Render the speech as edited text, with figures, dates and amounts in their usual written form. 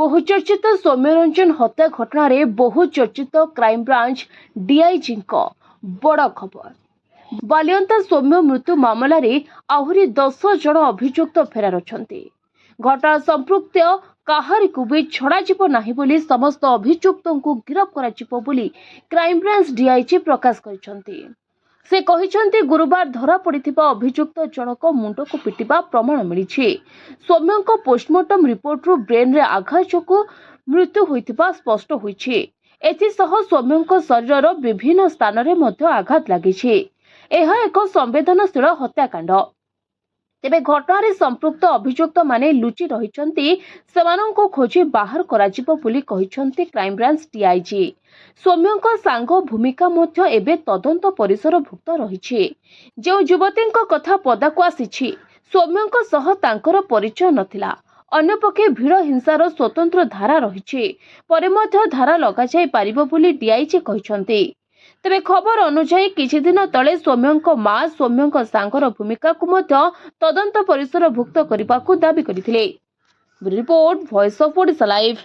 बहुचर्चित सौम्यरंजन हत्या घटना रे बहुचर्चित क्राइम ब्रांच डीआईजी बड़ खबर। बालियंता सौम्य मृत्यु मामला रे आहुरी 10 जन अभियुक्त फेरार अछंती। घटना संपृक्त काहारिकु भी छड़ा जिवो नाही बोली समस्त अभियुक्तों को गिरफ कराजिवो बोली क्राइम ब्रांच डीआईजी प्रकाश करिसंती। से कहिसंती गुरुवार धरा पड़िथिबा अभियुक्त जनक मुंड को पिटिबा प्रमाण मिलिछि। सौम्यको पोस्टमार्टम रिपोर्ट रो ब्रेन रे आघात जोगु मृत्यु होइथिबा स्पष्ट होइछि। एथिसह सौम्यको शरीरर विभिन्न स्थान रे मध्य आघात लागिछि। एहा एक संवेदनशील हत्याकांड। तेबे घटना संपृक्त अभियुक्त माने लुचि रहिचंती सेमानंको खोजी बाहर कराजिबो बोली कहिचंती क्राइम ब्रांच डीआईजी। सौम्यको सांग भूमिका मध्य एबे तदंत परिसर भुक्त रहिछि। जे युवतींको कथा पदाको आसिछि सौम्यको सह तांकर परिचय नथिला। अन्यपक्षे भीड़ हिंसार स्वतंत्र धारा रहिछि। परे मध्य धारा लगा जाय पारिबो बोली डीआईजी कहिचंती। तेबे खबर अनुसार किछि दिन तले सौम्यको मां सौम्यको सांगर भूमिका को मध्य तदंत परिसर भुक्त करबाकू दाबी करथिले। Report voice of Odisha live.